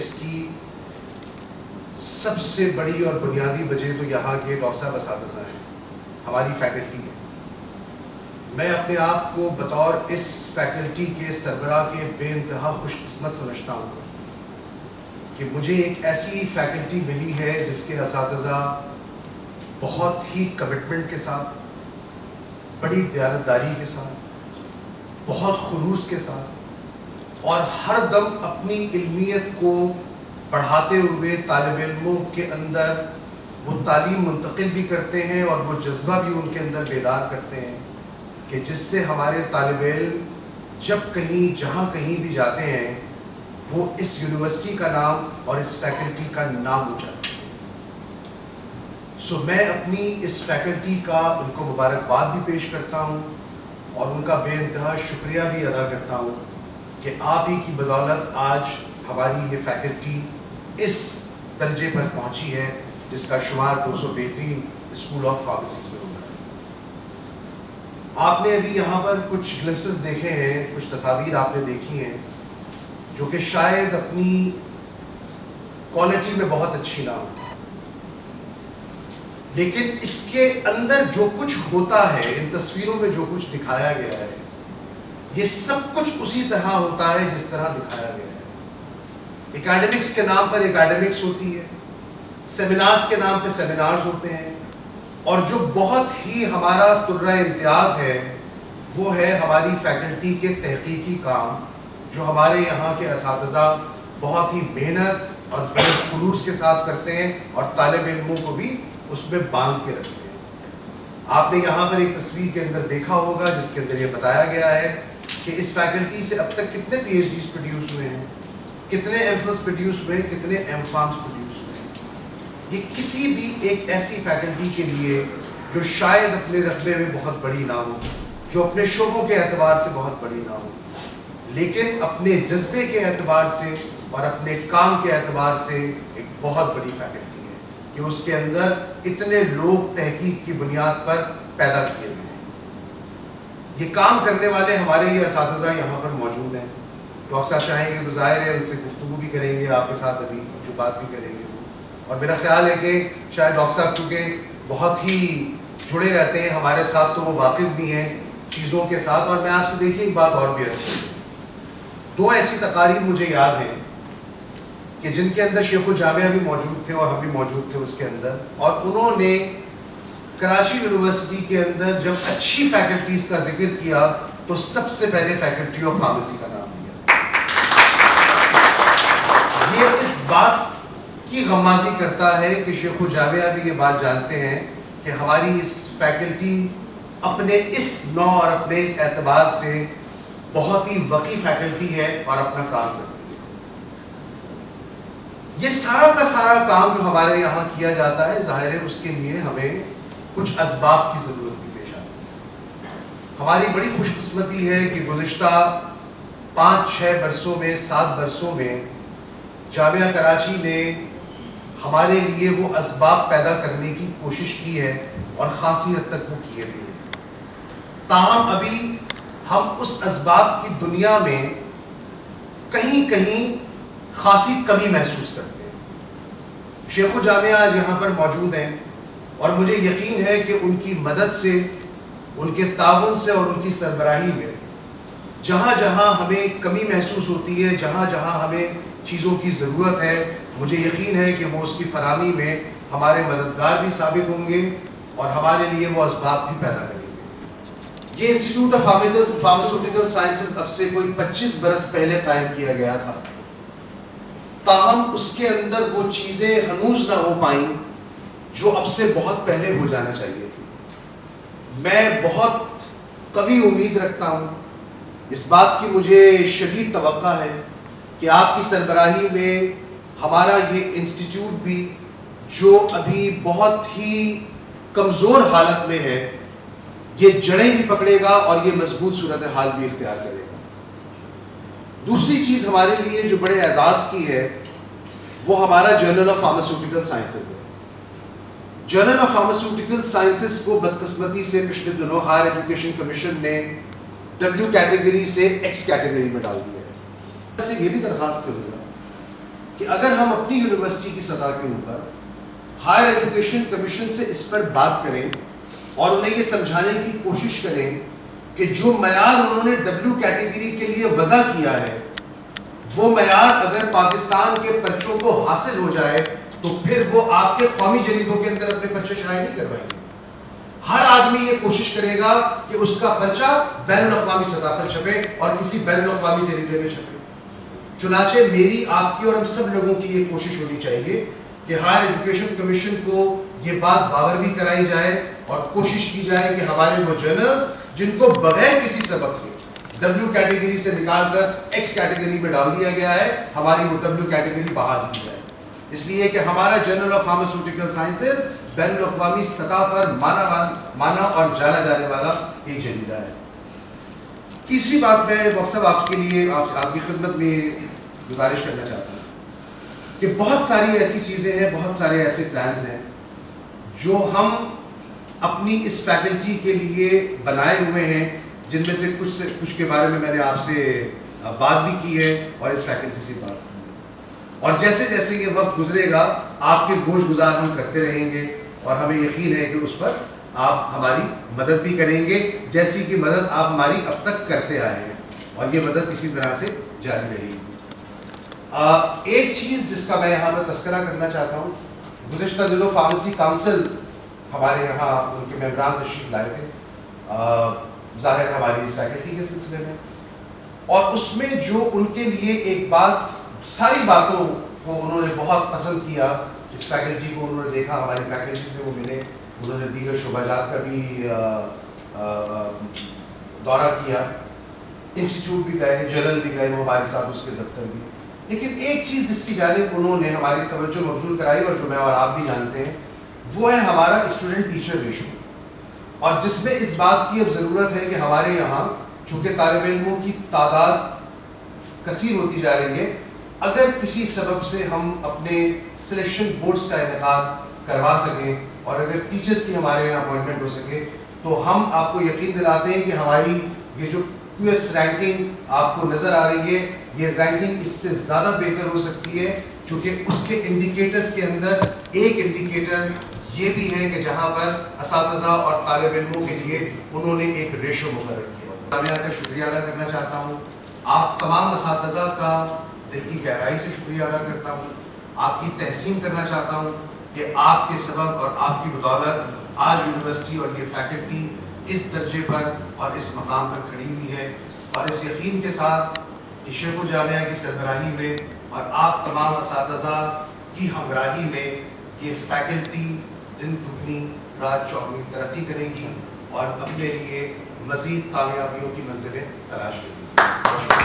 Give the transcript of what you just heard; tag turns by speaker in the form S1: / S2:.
S1: اس کی سب سے بڑی اور بنیادی وجہ تو یہاں کے ڈاکٹر صاحب اساتذہ ہیں، ہماری فیکلٹی ہے۔ میں اپنے آپ کو بطور اس فیکلٹی کے سربراہ کے بے انتہا خوش قسمت سمجھتا ہوں کہ مجھے ایک ایسی فیکلٹی ملی ہے جس کے اساتذہ بہت ہی کمٹمنٹ کے ساتھ، بڑی دیانتداری کے ساتھ، بہت خلوص کے ساتھ اور ہر دم اپنی علمیت کو بڑھاتے ہوئے طالب علموں کے اندر وہ تعلیم منتقل بھی کرتے ہیں اور وہ جذبہ بھی ان کے اندر بیدار کرتے ہیں کہ جس سے ہمارے طالب علم جب کہیں جہاں کہیں بھی جاتے ہیں وہ اس یونیورسٹی کا نام اور اس فیکلٹی کا نام اونچاتے ہیں۔ میں اپنی اس فیکلٹی کا ان کو مبارکباد بھی پیش کرتا ہوں اور ان کا بے انتہا شکریہ بھی ادا کرتا ہوں کہ آپ ہی کی بدولت آج ہماری یہ فیکلٹی اس درجے پر پہنچی ہے جس کا شمار 200 بہترین اسکول آف فارمیسی میں ہوگا۔ آپ نے ابھی یہاں پر کچھ گلمسز دیکھے ہیں، کچھ تصاویر آپ نے دیکھی ہیں جو کہ شاید اپنی کوالٹی میں بہت اچھی نہ ہو، لیکن اس کے اندر جو کچھ ہوتا ہے، ان تصویروں میں جو کچھ دکھایا گیا ہے، یہ سب کچھ اسی طرح ہوتا ہے جس طرح دکھایا گیا ہے۔ اکیڈمکس کے نام پر اکیڈمکس ہوتی ہے، سیمینارز کے نام پہ سیمینارز ہوتے ہیں، اور جو بہت ہی ہمارا ترہ امتیاز ہے وہ ہے ہماری فیکلٹی کے تحقیقی کام جو ہمارے یہاں کے اساتذہ بہت ہی محنت اور بڑے خلوص کے ساتھ کرتے ہیں اور طالب علموں کو بھی اس میں باندھ کے رکھتے ہیں۔ آپ نے یہاں پر ایک تصویر کے اندر دیکھا ہوگا جس کے اندر یہ بتایا گیا ہے کہ اس فیکلٹی سے اب تک کتنے پی ایچ ڈیز پروڈیوس ہوئے ہیں، کتنے ایم فلس پروڈیوس ہوئے ہیں، کتنے ایم فارمز پروڈیوس ہوئے ہیں۔ یہ کسی بھی ایک ایسی فیکلٹی کے لیے جو شاید اپنے رقبے میں بہت بڑی نہ ہو، جو اپنے شعبوں کے اعتبار سے بہت بڑی نہ ہو، لیکن اپنے جذبے کے اعتبار سے اور اپنے کام کے اعتبار سے ایک بہت بڑی فیکلٹی ہے کہ اس کے اندر اتنے لوگ تحقیق کی بنیاد پر پیدا کیے گئے ہیں۔ یہ کام کرنے والے ہمارے یہ اساتذہ یہاں پر موجود ہیں۔ ڈاکٹر صاحب چاہیں گے تو ظاہر ہے ان سے گفتگو بھی کریں گے، آپ کے ساتھ ابھی جو بات بھی کریں گے، اور میرا خیال ہے کہ شاید ڈاکٹر صاحب چونکہ بہت ہی جڑے رہتے ہیں ہمارے ساتھ تو وہ واقف بھی ہیں چیزوں کے ساتھ۔ اور میں آپ سے دیکھیے ایک بات اور بھی اچھی، دو ایسی تقاریر مجھے یاد ہیں کہ جن کے اندر شیخ الجامعہ بھی موجود تھے اور ہم بھی موجود تھے اس کے اندر، اور انہوں نے کراچی یونیورسٹی کے اندر جب اچھی فیکلٹیز کا ذکر کیا تو سب سے پہلے فیکلٹی آف فارمیسی کا نام لیا۔ یہ اس بات کی غمازی کرتا ہے کہ شیخ الجامعہ بھی یہ بات جانتے ہیں کہ ہماری اس فیکلٹی اپنے اس نوع اور اپنے اس اعتبار سے بہت ہی وقی فیکلٹی ہے اور اپنا کام کرتی ہے۔ یہ سارا کا سارا کام جو ہمارے یہاں کیا جاتا ہے، ظاہر ہے اس کے لیے ہمیں کچھ اسباب کی ضرورت بھی پیش آتی ہے۔ ہماری بڑی خوش قسمتی ہے کہ گزشتہ 5-6 برسوں میں 7 برسوں میں جامعہ کراچی نے ہمارے لیے وہ اسباب پیدا کرنے کی کوشش کی ہے اور خاصی حد تک وہ کیے بھی ہیں۔ تاہم ابھی ہم اس اسباب کی دنیا میں کہیں کہیں خاصی کمی محسوس کرتے ہیں۔ شیخ الجامعہ آج یہاں پر موجود ہیں اور مجھے یقین ہے کہ ان کی مدد سے، ان کے تعاون سے اور ان کی سربراہی میں جہاں جہاں ہمیں کمی محسوس ہوتی ہے، جہاں جہاں ہمیں چیزوں کی ضرورت ہے، مجھے یقین ہے کہ وہ اس کی فراہمی میں ہمارے مددگار بھی ثابت ہوں گے اور ہمارے لیے وہ اسباب بھی پیدا کریں گے۔ یہ انسٹیٹیوٹ آف فارماسیوٹیکل سائنسز اب سے کوئی 25 برس پہلے قائم کیا گیا تھا، تاہم اس کے اندر وہ چیزیں ہنوز نہ ہو پائیں جو اب سے بہت پہلے ہو جانا چاہیے تھی۔ میں بہت قوی امید رکھتا ہوں، اس بات کی مجھے شدید توقع ہے کہ آپ کی سربراہی میں ہمارا یہ انسٹیٹیوٹ بھی جو ابھی بہت ہی کمزور حالت میں ہے، یہ جڑیں بھی پکڑے گا اور یہ مضبوط صورتحال بھی اختیار کرے گا۔ دوسری چیز ہمارے لیے جو بڑے اعزاز کی ہے وہ ہمارا جرنل آف فارماسیوٹیکل سائنسز ہے۔ جرنل آف فارماسیوٹیکل سائنسز کو بدقسمتی سے پچھلے دنوں ہائر ایجوکیشن کمیشن نے W کیٹیگری سے X کیٹیگری میں ڈال دیا ہے۔ میں یہ بھی درخواست کروں گا کہ اگر ہم اپنی یونیورسٹی کی سطح کے اوپر ہائر ایجوکیشن کمیشن سے اس پر بات کریں اور انہیں یہ سمجھانے کی کوشش کریں کہ جو معیار انہوں نے ڈبلیو کیٹیگری کے لیے وضع کیا ہے وہ معیار اگر پاکستان کے پرچوں کو حاصل ہو جائے تو پھر وہ آپ کے قومی جریدوں کے اندر اپنے پرچے شائع نہیں کروائیں گے. ہر آدمی یہ کوشش کرے گا کہ اس کا پرچہ بین الاقوامی سطح پر چھپے اور کسی بین الاقوامی جریدے میں چھپے. چنانچہ میری، آپ کی اور ہم سب لوگوں کی یہ کوشش ہونی چاہیے کہ ہائر ایجوکیشن کمیشن کو یہ بات باور بھی کرائی جائے اور کوشش کی جائے کہ ہمارے وہ جرنلز جن کو بغیر کسی سبق کے ڈبلیو کیٹیگری سے نکال کر ایکس کیٹیگری میں ڈال دیا گیا ہے، ہماری وہ ڈبلیو کیٹیگری بحال کی جائے. اس لیے کہ ہمارا جرنل آف فارماسیوٹیکل سائنسز بین الاقوامی سطح پر مانا اور جانا جانے والا ایک جریدہ ہے. تیسری بات میں مقصد آپ کے لیے آپ کی خدمت میں گزارش کرنا چاہتا ہوں کہ بہت ساری ایسی چیزیں ہیں، بہت سارے ایسے پلانز ہیں جو ہم اپنی اس فیکلٹی کے لیے بنائے ہوئے ہیں، جن میں سے کچھ کے بارے میں نے آپ سے بات بھی کی ہے اور اس فیکلٹی سے بات کی ہے. اور جیسے جیسے یہ وقت گزرے گا آپ کے گوش گزار ہم کرتے رہیں گے اور ہمیں یقین ہے کہ اس پر آپ ہماری مدد بھی کریں گے، جیسی کہ مدد آپ ہماری اب تک کرتے آئے ہیں اور یہ مدد اسی طرح سے جاری رہے گی. ایک چیز جس کا میں یہاں پر تذکرہ کرنا چاہتا ہوں، گزشتہ دنوں فارمیسی کاؤنسل ہمارے یہاں ان کے ممبران تشریف لائے تھے، ظاہر ہماری اس فیکلٹی کے سلسلے میں، اور اس میں جو ان کے لیے ایک بات، ساری باتوں کو انہوں نے بہت پسند کیا. اس فیکلٹی کو انہوں نے دیکھا، ہماری فیکلٹی سے وہ ملے، انہوں نے دیگر شعبہ جات کا بھی دورہ کیا، انسٹیٹیوٹ بھی گئے، جرنل بھی گئے، وہ ہمارے ساتھ اس کے دفتر بھی. لیکن ایک چیز جس کی جانب انہوں نے ہماری توجہ مبذول کرائی اور جو میں اور آپ بھی جانتے ہیں، وہ ہے ہمارا اسٹوڈنٹ ٹیچر ریشو، اور جس میں اس بات کی اب ضرورت ہے کہ ہمارے یہاں چونکہ طالب علموں کی تعداد کثیر ہوتی جا رہی ہے، اگر کسی سبب سے ہم اپنے سلیکشن بورڈز کا انعقاد کروا سکیں اور اگر ٹیچرز کی ہمارے یہاں اپوائنٹمنٹ ہو سکے تو ہم آپ کو یقین دلاتے ہیں کہ ہماری یہ جو کیو ایس رینکنگ آپ کو نظر آ رہی ہے، یہ رینکنگ اس سے زیادہ بہتر ہو سکتی ہے، چونکہ اس کے انڈیکیٹرز کے اندر ایک انڈیکیٹر یہ بھی ہے کہ جہاں پر اساتذہ اور طالب علموں کے لیے انہوں نے ایک ریشو مقرر کیا. میں آپ کا شکریہ ادا کرنا چاہتا ہوں، آپ تمام اساتذہ کا دل کی گہرائی سے شکریہ ادا کرتا ہوں، آپ کی تحسین کرنا چاہتا ہوں کہ آپ کے سبق اور آپ کی بدولت آج یونیورسٹی اور یہ فیکلٹی اس درجے پر اور اس مقام پر کھڑی ہوئی ہے، اور اس یقین کے ساتھ کہ شیخ الجامعہ کی سربراہی میں اور آپ تمام اساتذہ کی ہمراہی میں یہ فیکلٹی دن دگنی رات چوگنی ترقی کرے گی اور اپنے لیے مزید کامیابیوں کی منزلیں تلاش کرے گی.